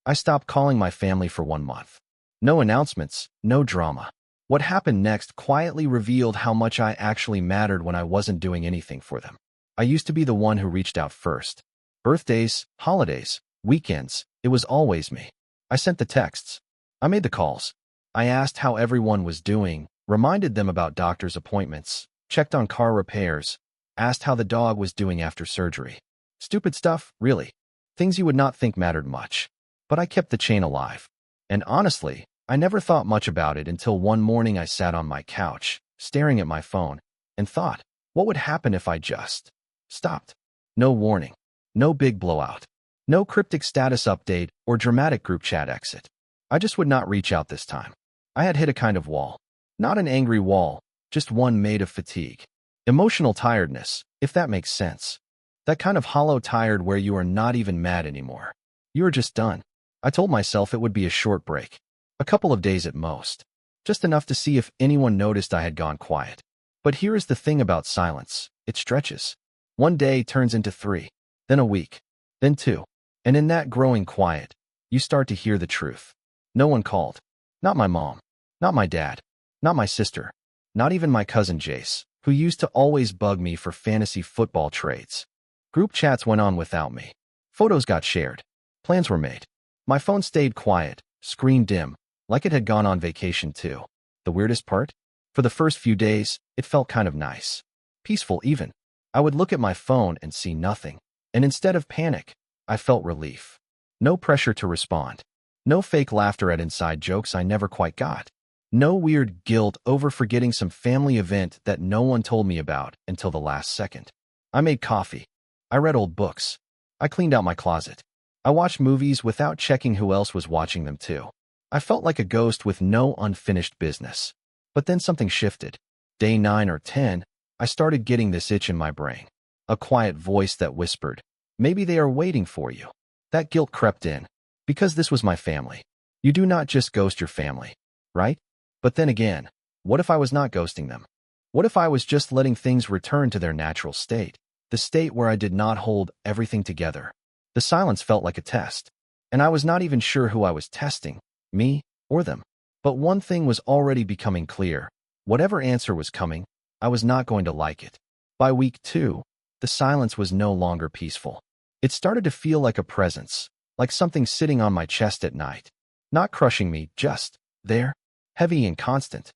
I stopped calling my family for 1 month. No announcements, no drama. What happened next quietly revealed how much I actually mattered when I wasn't doing anything for them. I used to be the one who reached out first. Birthdays, holidays, weekends, it was always me. I sent the texts. I made the calls. I asked how everyone was doing, reminded them about doctor's appointments, checked on car repairs, asked how the dog was doing after surgery. Stupid stuff, really. Things you would not think mattered much. But I kept the chain alive. And honestly, I never thought much about it until one morning I sat on my couch, staring at my phone, and thought, what would happen if I just stopped? No warning. No big blowout. No cryptic status update or dramatic group chat exit. I just would not reach out this time. I had hit a kind of wall. Not an angry wall, just one made of fatigue. Emotional tiredness, if that makes sense. That kind of hollow tired where you are not even mad anymore. You are just done. I told myself it would be a short break. A couple of days at most. Just enough to see if anyone noticed I had gone quiet. But here is the thing about silence. It stretches. One day turns into 3, then a week, then 2. And in that growing quiet, you start to hear the truth. No one called. Not my mom. Not my dad. Not my sister. Not even my cousin Jace, who used to always bug me for fantasy football trades. Group chats went on without me. Photos got shared. Plans were made. My phone stayed quiet, screen dim, like it had gone on vacation too. The weirdest part? For the first few days, it felt kind of nice. Peaceful even. I would look at my phone and see nothing. And instead of panic, I felt relief. No pressure to respond. No fake laughter at inside jokes I never quite got. No weird guilt over forgetting some family event that no one told me about until the last second. I made coffee. I read old books. I cleaned out my closet. I watched movies without checking who else was watching them too. I felt like a ghost with no unfinished business. But then something shifted. Day 9 or 10, I started getting this itch in my brain. A quiet voice that whispered, maybe they are waiting for you. That guilt crept in. Because this was my family. You do not just ghost your family, right? But then again, what if I was not ghosting them? What if I was just letting things return to their natural state? The state where I did not hold everything together. The silence felt like a test. And I was not even sure who I was testing, me or them. But one thing was already becoming clear. Whatever answer was coming, I was not going to like it. By week 2, the silence was no longer peaceful. It started to feel like a presence, like something sitting on my chest at night. Not crushing me, just there, heavy and constant.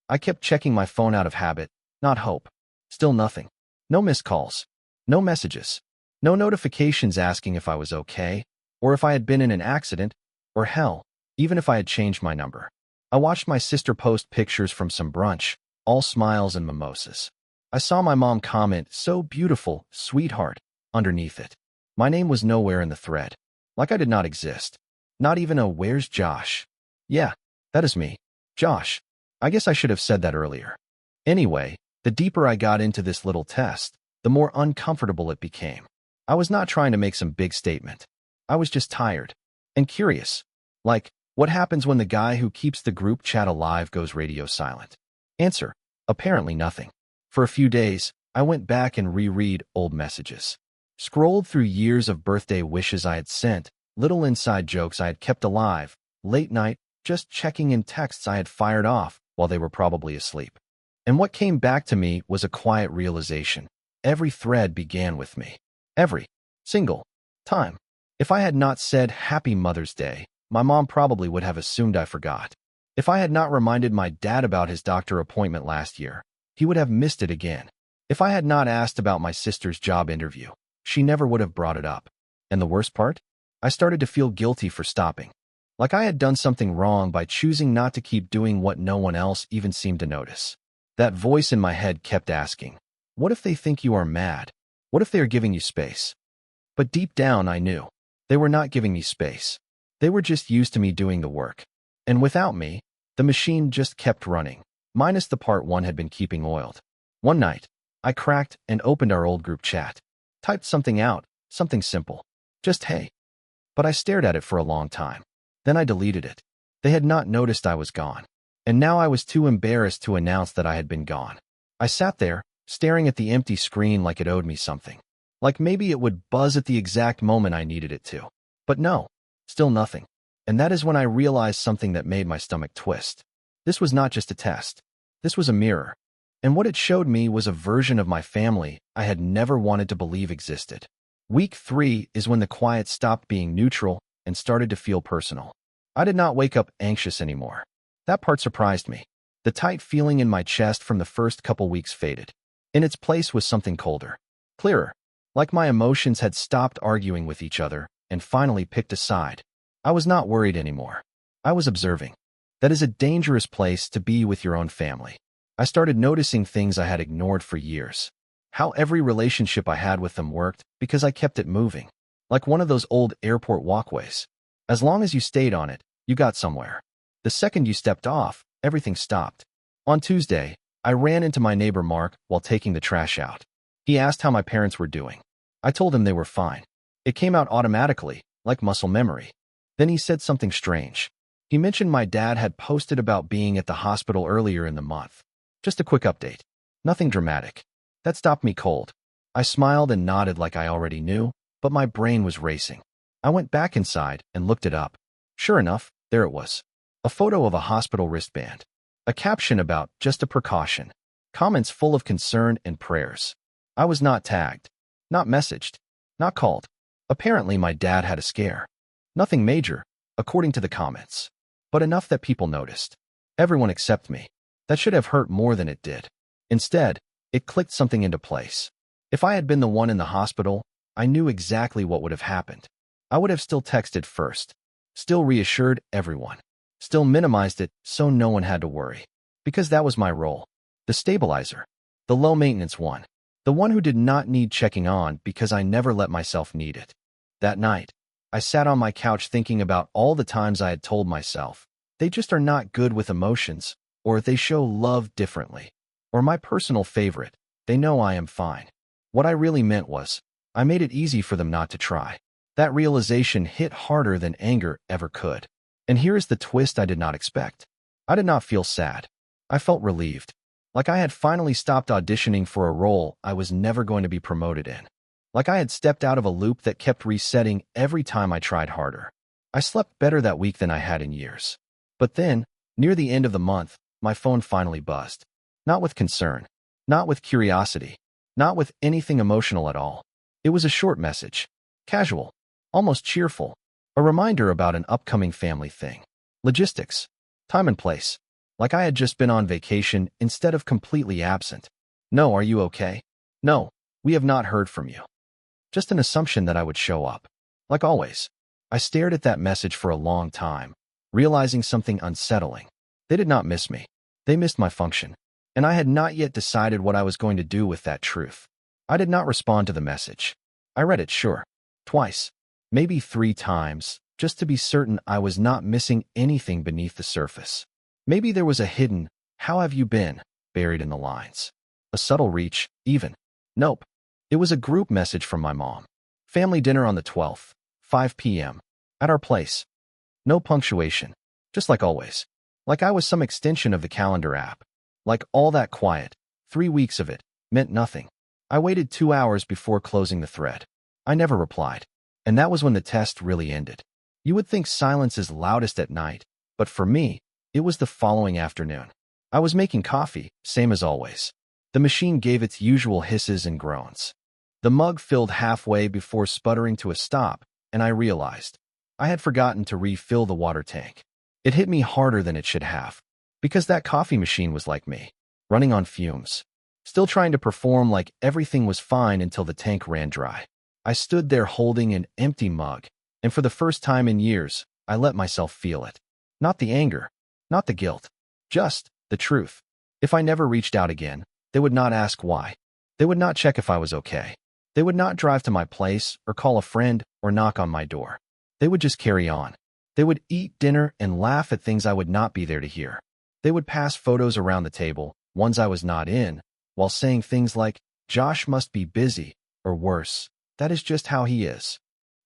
I kept checking my phone out of habit, not hope. Still nothing. No missed calls. No messages. No notifications asking if I was okay, or if I had been in an accident, or hell, even if I had changed my number. I watched my sister post pictures from some brunch, all smiles and mimosas. I saw my mom comment, "So beautiful, sweetheart," underneath it. My name was nowhere in the thread. Like I did not exist. Not even a "Where's Josh?" Yeah, that is me. Josh. I guess I should have said that earlier. Anyway, the deeper I got into this little test, the more uncomfortable it became. I was not trying to make some big statement. I was just tired. And curious. Like, what happens when the guy who keeps the group chat alive goes radio silent? Answer. Apparently nothing. For a few days, I went back and reread old messages. Scrolled through years of birthday wishes I had sent, little inside jokes I had kept alive, late night, just checking in texts I had fired off while they were probably asleep. And what came back to me was a quiet realization. Every thread began with me. Every single time. If I had not said Happy Mother's Day, my mom probably would have assumed I forgot. If I had not reminded my dad about his doctor appointment last year, he would have missed it again. If I had not asked about my sister's job interview, she never would have brought it up. And the worst part? I started to feel guilty for stopping. Like I had done something wrong by choosing not to keep doing what no one else even seemed to notice. That voice in my head kept asking, what if they think you are mad? What if they are giving you space? But deep down I knew. They were not giving me space. They were just used to me doing the work. And without me, the machine just kept running, minus the part one had been keeping oiled. One night, I cracked and opened our old group chat. Typed something out, something simple. Just hey. But I stared at it for a long time. Then I deleted it. They had not noticed I was gone. And now I was too embarrassed to announce that I had been gone. I sat there, staring at the empty screen like it owed me something. Like maybe it would buzz at the exact moment I needed it to. But no, still nothing. And that is when I realized something that made my stomach twist. This was not just a test. This was a mirror. And what it showed me was a version of my family I had never wanted to believe existed. Week 3 is when the quiet stopped being neutral and started to feel personal. I did not wake up anxious anymore. That part surprised me. The tight feeling in my chest from the first couple weeks faded. In its place was something colder, clearer, like my emotions had stopped arguing with each other and finally picked a side. I was not worried anymore. I was observing. That is a dangerous place to be with your own family. I started noticing things I had ignored for years. How every relationship I had with them worked because I kept it moving. Like one of those old airport walkways. As long as you stayed on it, you got somewhere. The second you stepped off, everything stopped. On Tuesday, I ran into my neighbor Mark while taking the trash out. He asked how my parents were doing. I told him they were fine. It came out automatically, like muscle memory. Then he said something strange. He mentioned my dad had posted about being at the hospital earlier in the month. Just a quick update. Nothing dramatic. That stopped me cold. I smiled and nodded like I already knew, but my brain was racing. I went back inside and looked it up. Sure enough, there it was. A photo of a hospital wristband. A caption about just a precaution. Comments full of concern and prayers. I was not tagged. Not messaged. Not called. Apparently my dad had a scare. Nothing major, according to the comments. But enough that people noticed. Everyone except me. That should have hurt more than it did. Instead, it clicked something into place. If I had been the one in the hospital, I knew exactly what would have happened. I would have still texted first. Still reassured everyone. Still minimized it so no one had to worry. Because that was my role. The stabilizer. The low-maintenance one. The one who did not need checking on because I never let myself need it. That night, I sat on my couch thinking about all the times I had told myself, they just are not good with emotions, or they show love differently. Or my personal favorite, they know I am fine. What I really meant was, I made it easy for them not to try. That realization hit harder than anger ever could. And here is the twist I did not expect. I did not feel sad. I felt relieved. Like I had finally stopped auditioning for a role I was never going to be promoted in. Like I had stepped out of a loop that kept resetting every time I tried harder. I slept better that week than I had in years. But then, near the end of the month, my phone finally buzzed. Not with concern. Not with curiosity. Not with anything emotional at all. It was a short message. Casual. Almost cheerful. A reminder about an upcoming family thing. Logistics. Time and place. Like I had just been on vacation instead of completely absent. No, are you okay? No, we have not heard from you. Just an assumption that I would show up. Like always. I stared at that message for a long time, realizing something unsettling. They did not miss me. They missed my function. And I had not yet decided what I was going to do with that truth. I did not respond to the message. I read it, sure. Twice. Maybe 3 times, just to be certain I was not missing anything beneath the surface. Maybe there was a hidden, "How have you been?" buried in the lines. A subtle reach, even. Nope. It was a group message from my mom. Family dinner on the 12th, 5 p.m. At our place. No punctuation. Just like always. Like I was some extension of the calendar app. Like all that quiet, 3 weeks of it, meant nothing. I waited 2 hours before closing the thread. I never replied. And that was when the test really ended. You would think silence is loudest at night, but for me, it was the following afternoon. I was making coffee, same as always. The machine gave its usual hisses and groans. The mug filled halfway before sputtering to a stop, and I realized I had forgotten to refill the water tank. It hit me harder than it should have, because that coffee machine was like me, running on fumes, still trying to perform like everything was fine until the tank ran dry. I stood there holding an empty mug, and for the first time in years, I let myself feel it. Not the anger, not the guilt, just the truth. If I never reached out again, they would not ask why. They would not check if I was okay. They would not drive to my place or call a friend or knock on my door. They would just carry on. They would eat dinner and laugh at things I would not be there to hear. They would pass photos around the table, ones I was not in, while saying things like, "Josh must be busy," or worse, "That is just how he is."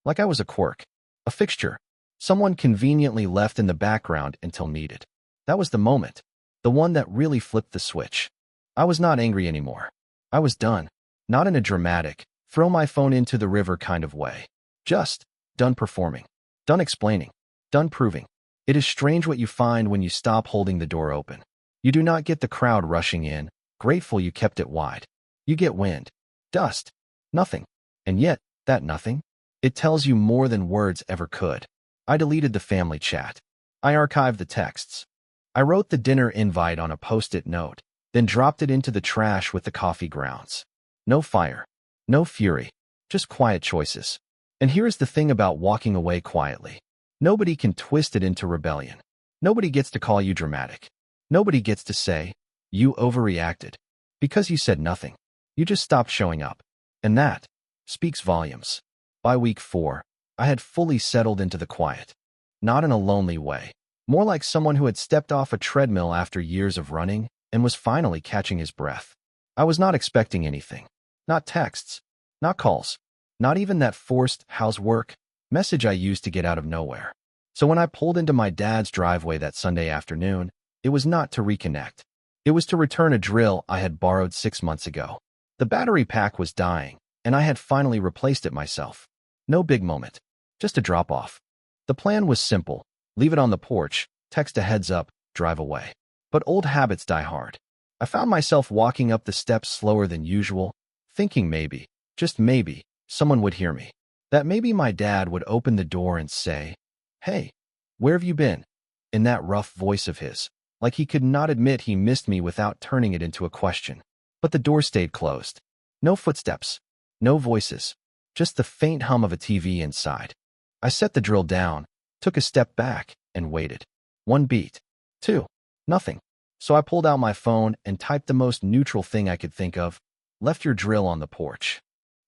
Like I was a quirk, a fixture, someone conveniently left in the background until needed. That was the moment, the one that really flipped the switch. I was not angry anymore. I was done, not in a dramatic, throw my phone into the river kind of way. Just done performing, done explaining, Done proving. It is strange what you find when you stop holding the door open. You do not get the crowd rushing in, grateful you kept it wide. You get wind, dust, nothing. And yet, that nothing? It tells you more than words ever could. I deleted the family chat. I archived the texts. I wrote the dinner invite on a post-it note, then dropped it into the trash with the coffee grounds. No fire. No fury. Just quiet choices. And here's the thing about walking away quietly. Nobody can twist it into rebellion. Nobody gets to call you dramatic. Nobody gets to say, you overreacted. Because you said nothing. You just stopped showing up. And that speaks volumes. By week 4, I had fully settled into the quiet. Not in a lonely way. More like someone who had stepped off a treadmill after years of running and was finally catching his breath. I was not expecting anything. Not texts. Not calls. Not even that forced "how's work" message I used to get out of nowhere. So when I pulled into my dad's driveway that Sunday afternoon, it was not to reconnect. It was to return a drill I had borrowed 6 months ago. The battery pack was dying, and I had finally replaced it myself. No big moment. Just a drop-off. The plan was simple. Leave it on the porch, text a heads up, drive away. But old habits die hard. I found myself walking up the steps slower than usual, thinking maybe, just maybe, someone would hear me. That maybe my dad would open the door and say, "Hey, where have you been?" In that rough voice of his, like he could not admit he missed me without turning it into a question. But the door stayed closed. No footsteps. No voices. Just the faint hum of a TV inside. I set the drill down, took a step back, and waited. 1 beat. 2. Nothing. So I pulled out my phone and typed the most neutral thing I could think of. Left your drill on the porch.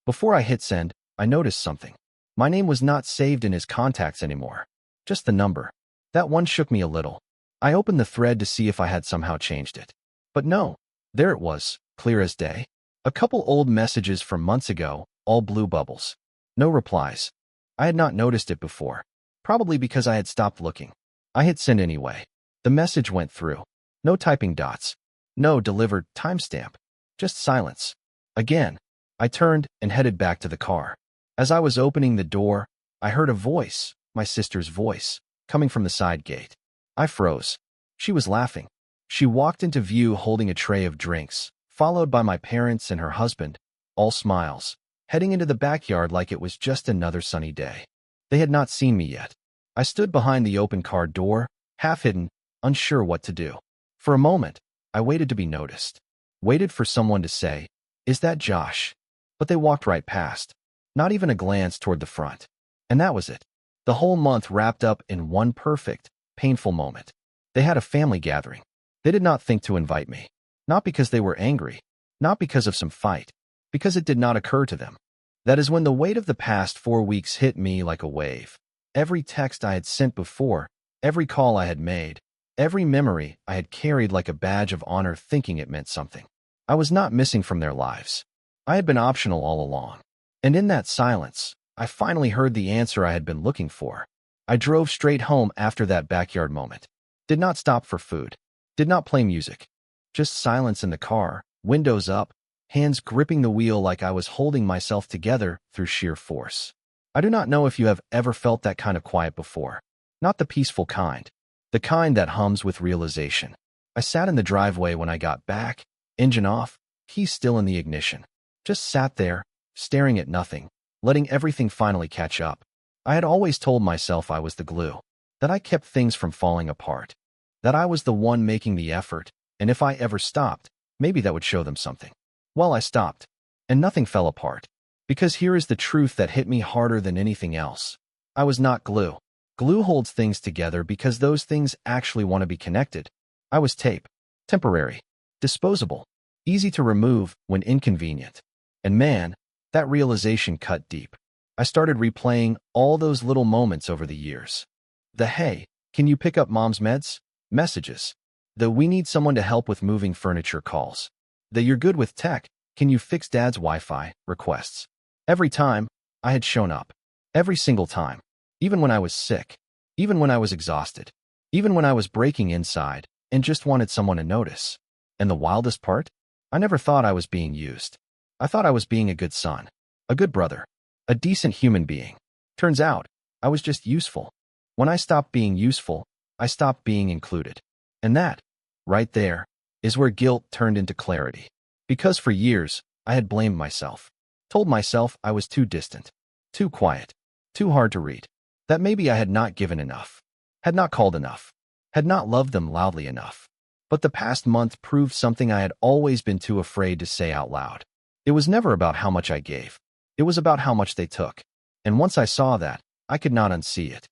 Before I hit send, I noticed something. My name was not saved in his contacts anymore. Just the number. That one shook me a little. I opened the thread to see if I had somehow changed it. But no. There it was, clear as day. A couple old messages from months ago, all blue bubbles. No replies. I had not noticed it before. Probably because I had stopped looking. I hit send anyway. The message went through. No typing dots. No delivered timestamp. Just silence. Again. I turned and headed back to the car. As I was opening the door, I heard a voice, my sister's voice, coming from the side gate. I froze. She was laughing. She walked into view holding a tray of drinks, followed by my parents and her husband, all smiles, heading into the backyard like it was just another sunny day. They had not seen me yet. I stood behind the open car door, half-hidden, unsure what to do. For a moment, I waited to be noticed. Waited for someone to say, "Is that Josh?" But they walked right past. Not even a glance toward the front. And that was it. The whole month wrapped up in one perfect, painful moment. They had a family gathering. They did not think to invite me. Not because they were angry. Not because of some fight. Because it did not occur to them. That is when the weight of the past 4 weeks hit me like a wave. Every text I had sent before, every call I had made, every memory I had carried like a badge of honor thinking it meant something. I was not missing from their lives. I had been optional all along. And in that silence, I finally heard the answer I had been looking for. I drove straight home after that backyard moment. Did not stop for food. Did not play music. Just silence in the car, windows up, hands gripping the wheel like I was holding myself together through sheer force. I do not know if you have ever felt that kind of quiet before. Not the peaceful kind. The kind that hums with realization. I sat in the driveway when I got back, engine off, keys still in the ignition. Just sat there, staring at nothing, letting everything finally catch up. I had always told myself I was the glue, that I kept things from falling apart, that I was the one making the effort, and if I ever stopped, maybe that would show them something. Well, I stopped, and nothing fell apart. Because here is the truth that hit me harder than anything else. I was not glue. Glue holds things together because those things actually want to be connected. I was tape. Temporary. Disposable. Easy to remove when inconvenient. And man, that realization cut deep. I started replaying all those little moments over the years. The "Hey, can you pick up mom's meds?" messages. The "We need someone to help with moving furniture" calls. The "You're good with tech, can you fix dad's Wi-Fi" requests. Every time, I had shown up. Every single time. Even when I was sick. Even when I was exhausted. Even when I was breaking inside and just wanted someone to notice. And the wildest part? I never thought I was being used. I thought I was being a good son. A good brother. A decent human being. Turns out, I was just useful. When I stopped being useful, I stopped being included. And that, right there, is where guilt turned into clarity. Because for years, I had blamed myself, told myself I was too distant, too quiet, too hard to read, that maybe I had not given enough, had not called enough, had not loved them loudly enough. But the past month proved something I had always been too afraid to say out loud. It was never about how much I gave. It was about how much they took. And once I saw that, I could not unsee it.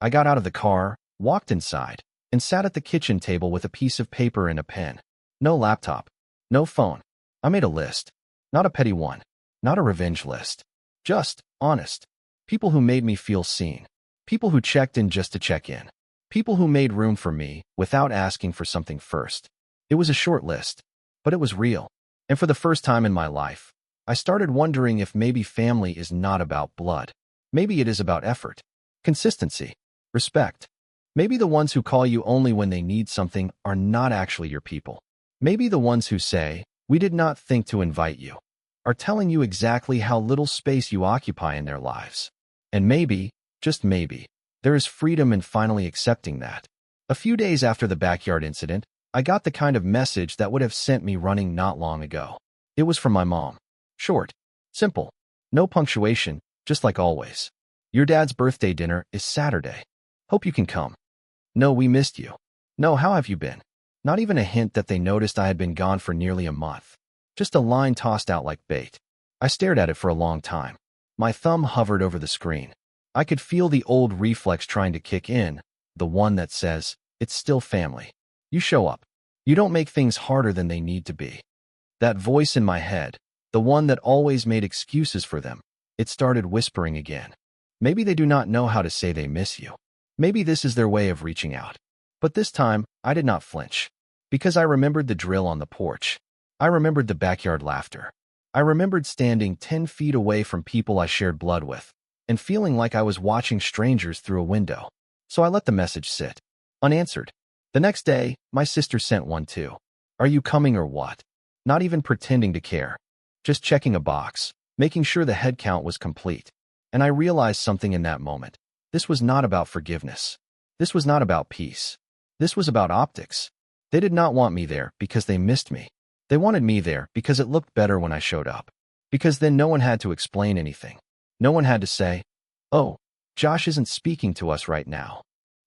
I got out of the car, walked inside, and sat at the kitchen table with a piece of paper and a pen. No laptop, no phone. I made a list. Not a petty one, not a revenge list. Just honest. People who made me feel seen. People who checked in just to check in. People who made room for me without asking for something first. It was a short list, but it was real. And for the first time in my life, I started wondering if maybe family is not about blood. Maybe it is about effort, consistency, respect. Maybe the ones who call you only when they need something are not actually your people. Maybe the ones who say, "We did not think to invite you," are telling you exactly how little space you occupy in their lives. And maybe, just maybe, there is freedom in finally accepting that. A few days after the backyard incident, I got the kind of message that would have sent me running not long ago. It was from my mom. Short, simple, no punctuation, just like always. "Your dad's birthday dinner is Saturday. Hope you can come. No, we missed you. No, how have you been?" Not even a hint that they noticed I had been gone for nearly a month. Just a line tossed out like bait. I stared at it for a long time. My thumb hovered over the screen. I could feel the old reflex trying to kick in, the one that says, "It's still family. You show up. You don't make things harder than they need to be." That voice in my head, the one that always made excuses for them, it started whispering again. Maybe they do not know how to say they miss you. Maybe this is their way of reaching out. But this time, I did not flinch. Because I remembered the drill on the porch. I remembered the backyard laughter. I remembered standing 10 feet away from people I shared blood with, and feeling like I was watching strangers through a window. So I let the message sit, unanswered. The next day, my sister sent one too. "Are you coming or what?" Not even pretending to care. Just checking a box, making sure the head count was complete. And I realized something in that moment. This was not about forgiveness. This was not about peace. This was about optics. They did not want me there because they missed me. They wanted me there because it looked better when I showed up. Because then no one had to explain anything. No one had to say, "Oh, Josh isn't speaking to us right now."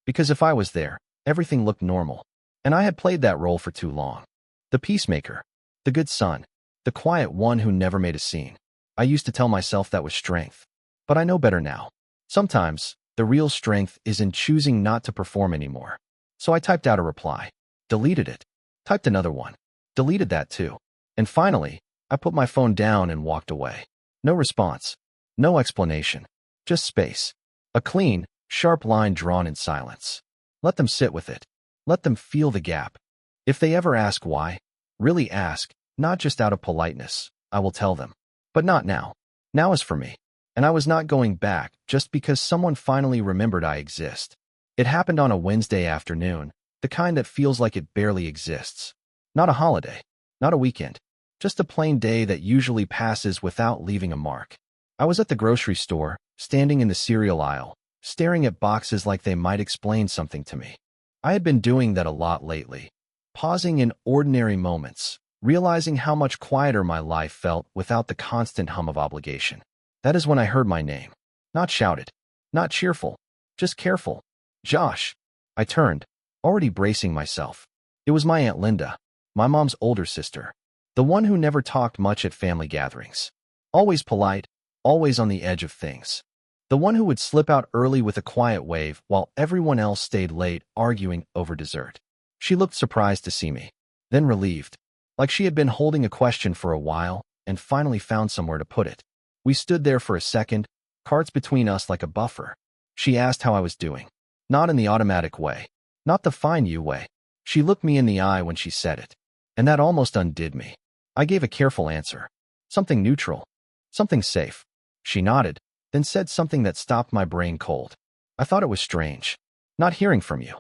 Because if I was there, everything looked normal. And I had played that role for too long. The peacemaker, the good son, the quiet one who never made a scene. I used to tell myself that was strength. But I know better now. Sometimes, the real strength is in choosing not to perform anymore. So I typed out a reply, deleted it, typed another one, deleted that too. And finally, I put my phone down and walked away. No response, no explanation, just space. A clean, sharp line drawn in silence. Let them sit with it. Let them feel the gap. If they ever ask why, really ask, not just out of politeness, I will tell them. But not now. Now is for me. And I was not going back just because someone finally remembered I exist. It happened on a Wednesday afternoon, the kind that feels like it barely exists. Not a holiday, not a weekend, just a plain day that usually passes without leaving a mark. I was at the grocery store, standing in the cereal aisle, staring at boxes like they might explain something to me. I had been doing that a lot lately, pausing in ordinary moments, realizing how much quieter my life felt without the constant hum of obligation. That is when I heard my name. Not shouted, not cheerful, just careful. "Josh." I turned, already bracing myself. It was my Aunt Linda, my mom's older sister, the one who never talked much at family gatherings. Always polite, always on the edge of things. The one who would slip out early with a quiet wave while everyone else stayed late arguing over dessert. She looked surprised to see me, then relieved, like she had been holding a question for a while and finally found somewhere to put it. We stood there for a second, carts between us like a buffer. She asked how I was doing. Not in the automatic way, not the fine you way. She looked me in the eye when she said it, and that almost undid me. I gave a careful answer. Something neutral, something safe. She nodded, then said something that stopped my brain cold. "I thought it was strange, not hearing from you."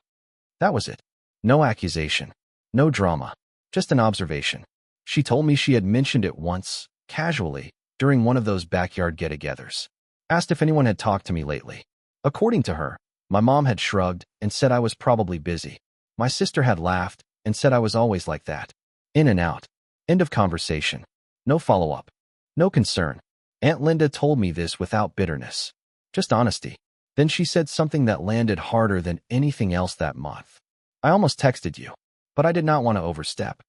That was it. No accusation, no drama, just an observation. She told me she had mentioned it once, casually, during one of those backyard get-togethers. Asked if anyone had talked to me lately. According to her, My mom had shrugged and said I was probably busy. My sister had laughed and said I was always like that. In and out. End of conversation. No follow-up. No concern. Aunt Linda told me this without bitterness. Just honesty. Then she said something that landed harder than anything else that month. I almost texted you, but I did not want to overstep.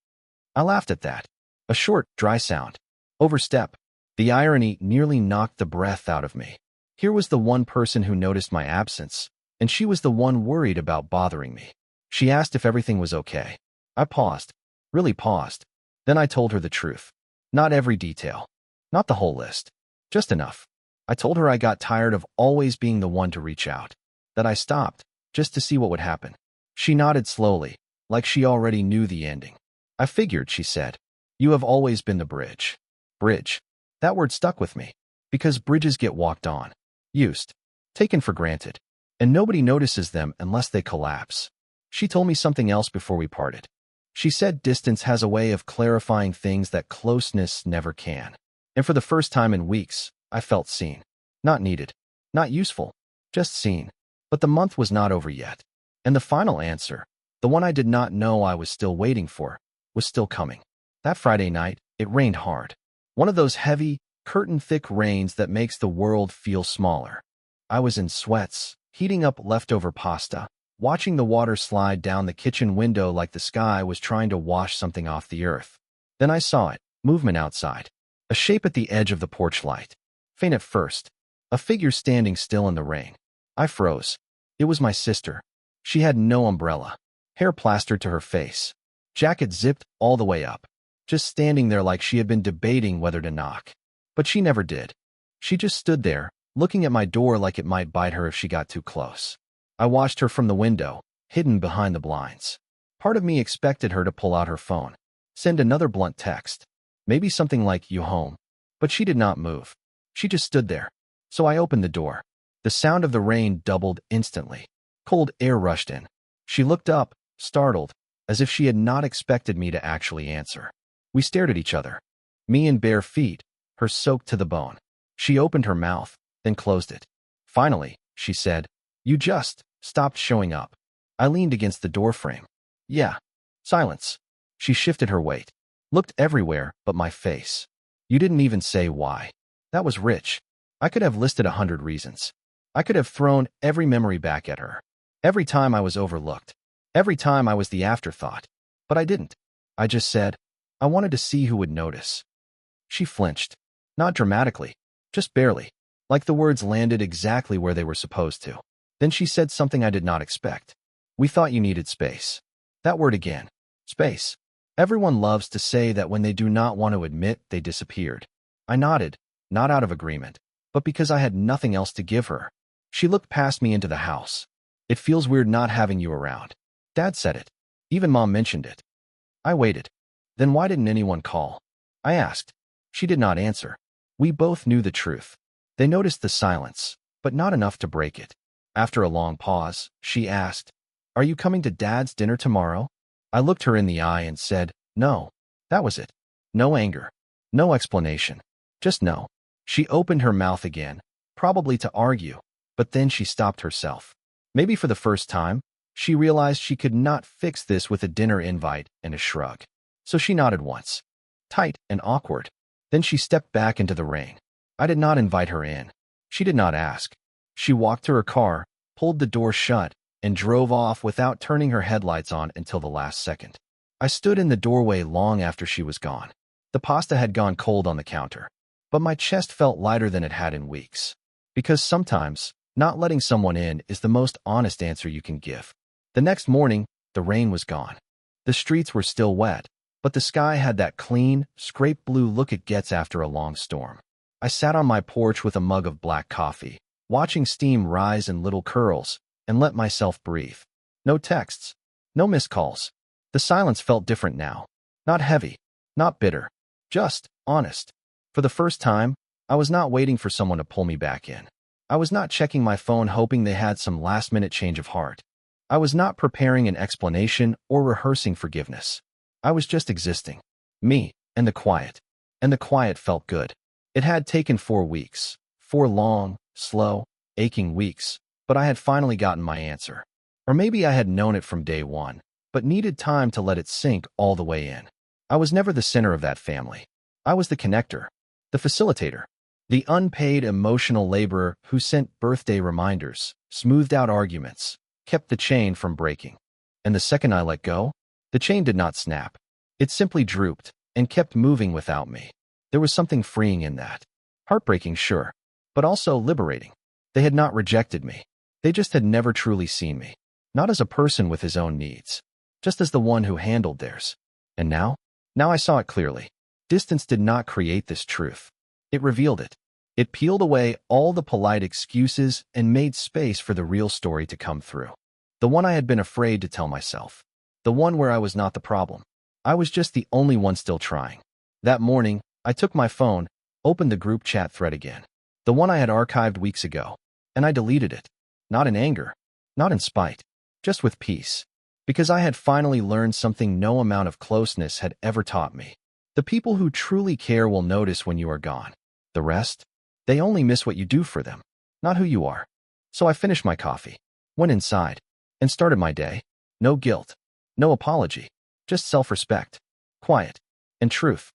I laughed at that. A short, dry sound. Overstep. The irony nearly knocked the breath out of me. Here was the one person who noticed my absence, and she was the one worried about bothering me. She asked if everything was okay. I paused. Really paused. Then I told her the truth. Not every detail. Not the whole list. Just enough. I told her I got tired of always being the one to reach out. That I stopped, just to see what would happen. She nodded slowly, like she already knew the ending. I figured, she said. You have always been the bridge. Bridge. That word stuck with me. Because bridges get walked on. Used. Taken for granted. And nobody notices them unless they collapse. She told me something else before we parted. She said distance has a way of clarifying things that closeness never can. And for the first time in weeks, I felt seen. Not needed. Not useful. Just seen. But the month was not over yet. And the final answer, the one I did not know I was still waiting for, was still coming. That Friday night, it rained hard. One of those heavy, curtain-thick rains that makes the world feel smaller. I was in sweats, heating up leftover pasta, watching the water slide down the kitchen window like the sky was trying to wash something off the earth. Then I saw it, movement outside. A shape at the edge of the porch light. Faint at first. A figure standing still in the rain. I froze. It was my sister. She had no umbrella. Hair plastered to her face. Jacket zipped all the way up. Just standing there like she had been debating whether to knock. But she never did. She just stood there, looking at my door like it might bite her if she got too close. I watched her from the window, hidden behind the blinds. Part of me expected her to pull out her phone. Send another blunt text. Maybe something like, "You home?" But she did not move. She just stood there. So I opened the door. The sound of the rain doubled instantly. Cold air rushed in. She looked up, startled, as if she had not expected me to actually answer. We stared at each other. Me in bare feet, her soaked to the bone. She opened her mouth, then closed it. Finally, she said, "You just stopped showing up." I leaned against the doorframe. Yeah. Silence. She shifted her weight. Looked everywhere but my face. You didn't even say why. That was rich. I could have listed 100 reasons. I could have thrown every memory back at her. Every time I was overlooked. Every time I was the afterthought. But I didn't. I just said, I wanted to see who would notice. She flinched. Not dramatically. Just barely. Like the words landed exactly where they were supposed to. Then she said something I did not expect. We thought you needed space. That word again. Space. Everyone loves to say that when they do not want to admit they disappeared. I nodded, not out of agreement, but because I had nothing else to give her. She looked past me into the house. It feels weird not having you around. Dad said it. Even Mom mentioned it. I waited. Then why didn't anyone call? I asked. She did not answer. We both knew the truth. They noticed the silence, but not enough to break it. After a long pause, she asked, "Are you coming to Dad's dinner tomorrow?" I looked her in the eye and said, "No." That was it. No anger. No explanation. Just no. She opened her mouth again, probably to argue, but then she stopped herself. Maybe for the first time, she realized she could not fix this with a dinner invite and a shrug. So she nodded once. Tight and awkward. Then she stepped back into the rain. I did not invite her in. She did not ask. She walked to her car, pulled the door shut, and drove off without turning her headlights on until the last second. I stood in the doorway long after she was gone. The pasta had gone cold on the counter, but my chest felt lighter than it had in weeks. Because sometimes, not letting someone in is the most honest answer you can give. The next morning, the rain was gone. The streets were still wet, but the sky had that clean, scraped blue look it gets after a long storm. I sat on my porch with a mug of black coffee, watching steam rise in little curls, and let myself breathe. No texts. No missed calls. The silence felt different now. Not heavy. Not bitter. Just honest. For the first time, I was not waiting for someone to pull me back in. I was not checking my phone hoping they had some last-minute change of heart. I was not preparing an explanation or rehearsing forgiveness. I was just existing. Me, and the quiet. And the quiet felt good. It had taken 4 weeks. 4 long, slow, aching weeks. but I had finally gotten my answer. Or maybe I had known it from day one, but needed time to let it sink all the way in. I was never the center of that family. I was the connector, the facilitator, the unpaid emotional laborer who sent birthday reminders, smoothed out arguments, kept the chain from breaking. And the second I let go, the chain did not snap. It simply drooped and kept moving without me. There was something freeing in that. Heartbreaking, sure, but also liberating. They had not rejected me. They just had never truly seen me. Not as a person with his own needs, just as the one who handled theirs. And now? Now I saw it clearly. Distance did not create this truth. It revealed it. It peeled away all the polite excuses and made space for the real story to come through. The one I had been afraid to tell myself. The one where I was not the problem. I was just the only one still trying. That morning, I took my phone, opened the group chat thread again. The one I had archived weeks ago. And I deleted it. Not in anger. Not in spite. Just with peace. Because I had finally learned something no amount of closeness had ever taught me. The people who truly care will notice when you are gone. The rest? They only miss what you do for them, not who you are. So I finished my coffee, went inside, and started my day. No guilt, no apology, just self-respect, quiet, and truth.